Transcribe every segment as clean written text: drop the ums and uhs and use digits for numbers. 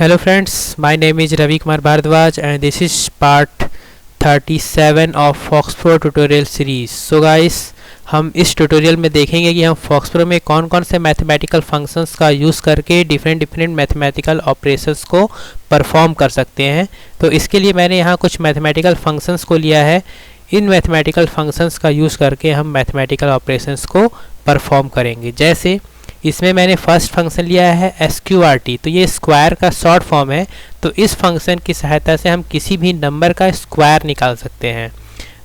Hello friends, my name is Ravi Kumar Bhardwaj and this is part 37 of Foxpro tutorial series. So guys, हम इस tutorial में देखेंगे कि हम Foxpro में कौन कौन से मैथमेटिकल फंक्शंस का यूज़ करके डिफरेंट मैथमेटिकल ऑपरेशंस को परफॉर्म कर सकते हैं। तो इसके लिए मैंने यहाँ कुछ मैथमेटिकल फंक्शंस को लिया है। इन मैथमेटिकल फंक्शंस का यूज़ करके हम मैथमेटिकल ऑपरेशंस को परफॉर्म करेंगे। जैसे इसमें मैंने फर्स्ट फंक्शन लिया है SQRT, तो ये स्क्वायर का शॉर्ट फॉर्म है। तो इस फंक्शन की सहायता से हम किसी भी नंबर का स्क्वायर निकाल सकते हैं।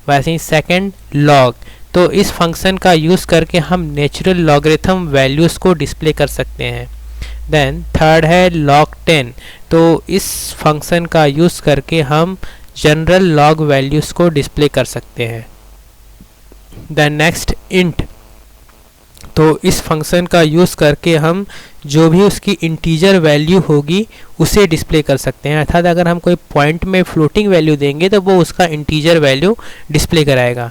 वैसे ही सेकंड लॉग, तो इस फंक्शन का यूज़ करके हम नेचुरल लॉगरिथम वैल्यूज़ को डिस्प्ले कर सकते हैं। देन थर्ड है log10, तो इस फंक्शन का यूज़ करके हम जनरल लॉग वैल्यूज़ को डिस्प्ले कर सकते हैं। देन नेक्स्ट इंट, तो इस फंक्शन का यूज़ करके हम जो भी उसकी इंटीजर वैल्यू होगी उसे डिस्प्ले कर सकते हैं। अर्थात अगर हम कोई पॉइंट में फ्लोटिंग वैल्यू देंगे तो वो उसका इंटीजर वैल्यू डिस्प्ले कराएगा।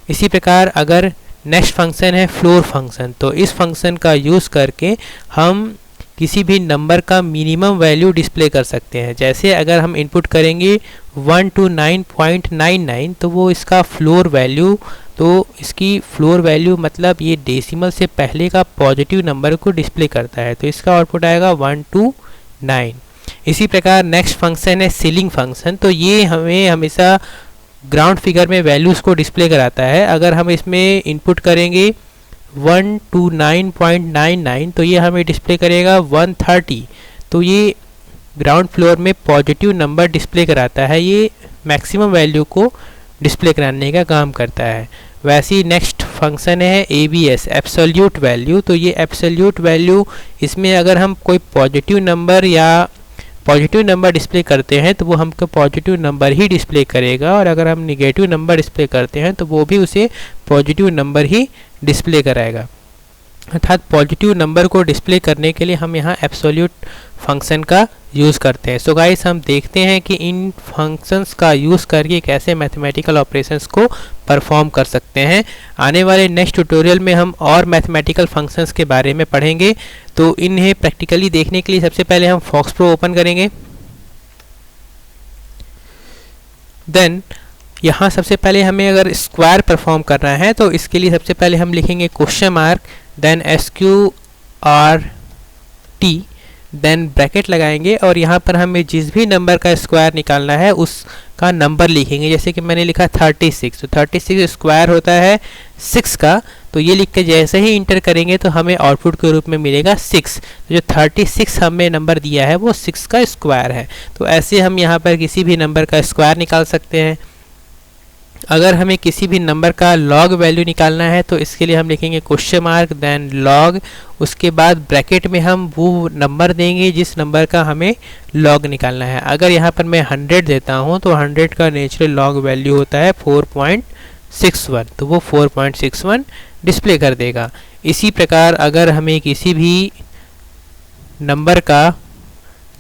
इसी प्रकार अगर नेक्स्ट फंक्शन है फ्लोर फंक्शन, तो इस फंक्शन का यूज़ करके हम किसी भी नंबर का मिनिमम वैल्यू डिस्प्ले कर सकते हैं। जैसे अगर हम इनपुट करेंगे 129.99, तो वो इसका फ्लोर वैल्यू, तो इसकी फ्लोर वैल्यू मतलब ये डेसिमल से पहले का पॉजिटिव नंबर को डिस्प्ले करता है, तो इसका आउटपुट आएगा 129। इसी प्रकार नेक्स्ट फंक्शन है सीलिंग फंक्शन, तो ये हमें हमेशा ग्राउंड फिगर में वैल्यूज़ को डिस्प्ले कराता है। अगर हम इसमें इनपुट करेंगे 129.99, तो ये हमें डिस्प्ले करेगा 130, तो ये ग्राउंड फ्लोर में पॉजिटिव नंबर डिस्प्ले कराता है। ये मैक्सिमम वैल्यू को डिस्प्ले कराने का काम करता है। वैसे ही नेक्स्ट फंक्शन है ABS, एब्सोल्यूट वैल्यू, तो ये एब्सोल्यूट वैल्यू, इसमें अगर हम कोई पॉजिटिव नंबर डिस्प्ले करते हैं तो वो हमको पॉजिटिव नंबर ही डिस्प्ले करेगा, और अगर हम निगेटिव नंबर डिस्प्ले करते हैं तो वो भी उसे पॉजिटिव नंबर ही डिस्प्ले कराएगा। अर्थात पॉजिटिव नंबर को डिस्प्ले करने के लिए हम यहाँ एब्सोल्यूट फंक्शन का यूज़ करते हैं। सो गाइस, हम देखते हैं कि इन फंक्शंस का यूज़ करके कैसे मैथमेटिकल ऑपरेशंस को परफॉर्म कर सकते हैं। आने वाले नेक्स्ट ट्यूटोरियल में हम और मैथमेटिकल फंक्शंस के बारे में पढ़ेंगे। तो इन्हें प्रैक्टिकली देखने के लिए सबसे पहले हम Foxpro ओपन करेंगे। देन यहाँ सबसे पहले हमें अगर स्क्वायर परफॉर्म करना है तो इसके लिए सबसे पहले हम लिखेंगे question mark, then SQRT, then bracket लगाएंगे और यहाँ पर हमें जिस भी नंबर का स्क्वायर निकालना है उसका नंबर लिखेंगे। जैसे कि मैंने लिखा 36, तो 36 स्क्वायर होता है 6 का, तो ये लिख के जैसे ही इंटर करेंगे तो हमें आउटपुट के रूप में मिलेगा 6। तो जो 36 हमें नंबर दिया है वो 6 का स्क्वायर है। तो ऐसे हम यहाँ पर किसी भी नंबर का स्क्वायर निकाल सकते हैं। अगर हमें किसी भी नंबर का लॉग वैल्यू निकालना है तो इसके लिए हम लिखेंगे क्वेश्चन मार्क, देन लॉग, उसके बाद ब्रैकेट में हम वो नंबर देंगे जिस नंबर का हमें लॉग निकालना है। अगर यहाँ पर मैं 100 देता हूँ तो 100 का नेचुरल लॉग वैल्यू होता है 4.61, तो वो 4.61 डिस्प्ले कर देगा। इसी प्रकार अगर हमें किसी भी नंबर का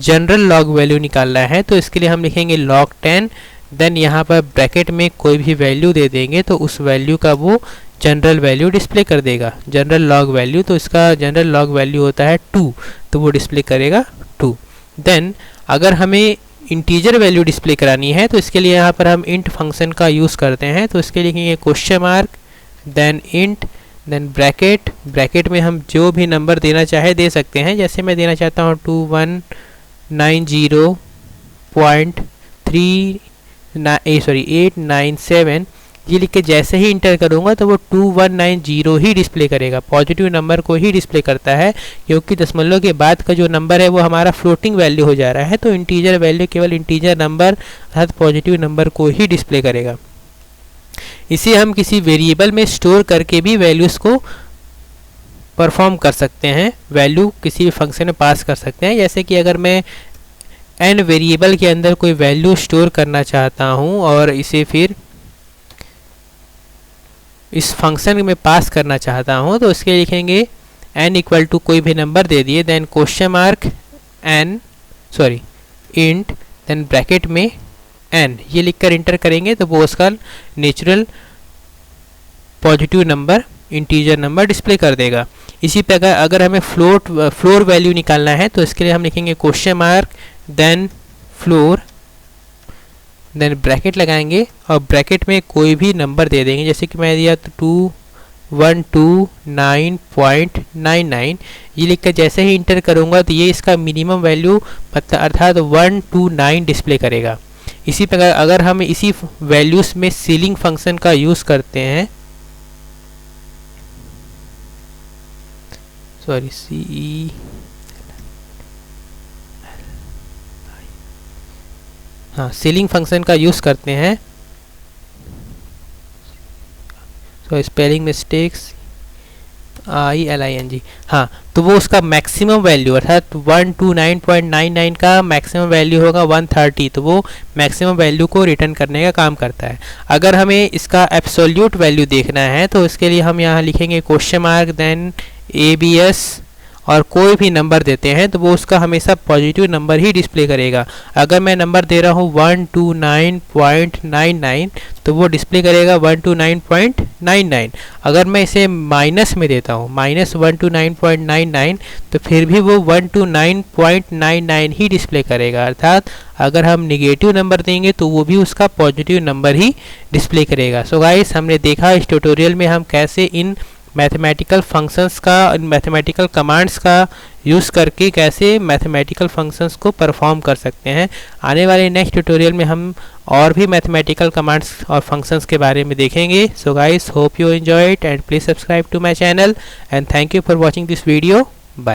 जनरल लॉग वैल्यू निकालना है तो इसके लिए हम लिखेंगे log10, देन यहाँ पर ब्रैकेट में कोई भी वैल्यू दे देंगे तो उस वैल्यू का वो जनरल वैल्यू डिस्प्ले कर देगा, जनरल लॉग वैल्यू। तो इसका जनरल लॉग वैल्यू होता है 2, तो वो डिस्प्ले करेगा 2। देन अगर हमें इंटीजर वैल्यू डिस्प्ले करानी है तो इसके लिए यहाँ पर हम इंट फंक्शन का यूज़ करते हैं। तो इसके लिए लिखेंगे question mark, then int, then bracket में हम जो भी नंबर देना चाहे दे सकते हैं। जैसे मैं देना चाहता हूँ 897, ये लिख के जैसे ही इंटर करूँगा तो वो 2190 ही डिस्प्ले करेगा, पॉजिटिव नंबर को ही डिस्प्ले करता है, क्योंकि दशमलव के बाद का जो नंबर है वो हमारा फ्लोटिंग वैल्यू हो जा रहा है। तो इंटीजर वैल्यू केवल इंटीजर नंबर अर्थात पॉजिटिव नंबर को ही डिस्प्ले करेगा। इसे हम किसी वेरिएबल में स्टोर करके भी वैल्यूज़ को परफॉर्म कर सकते हैं, वैल्यू किसी भी फंक्शन में पास कर सकते हैं। जैसे कि अगर मैं n वेरिएबल के अंदर कोई वैल्यू स्टोर करना चाहता हूँ और इसे फिर इस फंक्शन में पास करना चाहता हूँ तो इसके लिखेंगे n इक्वल टू कोई भी नंबर दे दिए, then question mark int, then bracket में n, ये लिखकर इंटर करेंगे तो वो उसका natural positive number integer number display कर देगा। इसी प्रकार अगर हमें फ्लोर वैल्यू निकालना है तो इसके लिए हम लिखेंगे question mark, then floor, then bracket लगाएंगे और ब्रैकेट में कोई भी नंबर दे देंगे, जैसे कि मैं दिया तो 129.99। ये लिखकर जैसे ही इंटर करूँगा तो ये इसका मिनिमम वैल्यू अर्थात 129 डिस्प्ले करेगा। इसी प्रकार अगर हम इसी वैल्यूज़ में सीलिंग फंक्शन का यूज़ करते हैं, सॉरी सी हाँ सीलिंग फंक्शन का यूज़ करते हैं, सो स्पेलिंग मिस्टेक्स ILING, हाँ तो वो उसका मैक्सिमम वैल्यू अर्थात 129.99 का मैक्सिमम वैल्यू होगा 130, तो वो मैक्सिमम वैल्यू को रिटर्न करने का काम करता है। अगर हमें इसका एब्सोल्यूट वैल्यू देखना है तो इसके लिए हम यहाँ लिखेंगे क्वेश्चन मार्क देन ABS और कोई भी नंबर देते हैं तो वो उसका हमेशा पॉजिटिव नंबर ही डिस्प्ले करेगा। अगर मैं नंबर दे रहा हूँ 129.99 तो वो डिस्प्ले करेगा 129.99। अगर मैं इसे माइनस में देता हूँ -129.99 तो फिर भी वो 129.99 ही डिस्प्ले करेगा। अर्थात अगर हम निगेटिव नंबर देंगे तो वो भी उसका पॉजिटिव नंबर ही डिस्प्ले करेगा। सो गाइस, हमने देखा इस ट्यूटोरियल में हम कैसे इन मैथमेटिकल फंक्शंस का, मैथमेटिकल कमांड्स का यूज़ करके कैसे मैथमेटिकल फंक्शंस को परफॉर्म कर सकते हैं। आने वाले नेक्स्ट ट्यूटोरियल में हम और भी मैथमेटिकल कमांड्स और फंक्शंस के बारे में देखेंगे। So guys, hope you enjoy it and please subscribe to my channel and thank you for watching this video.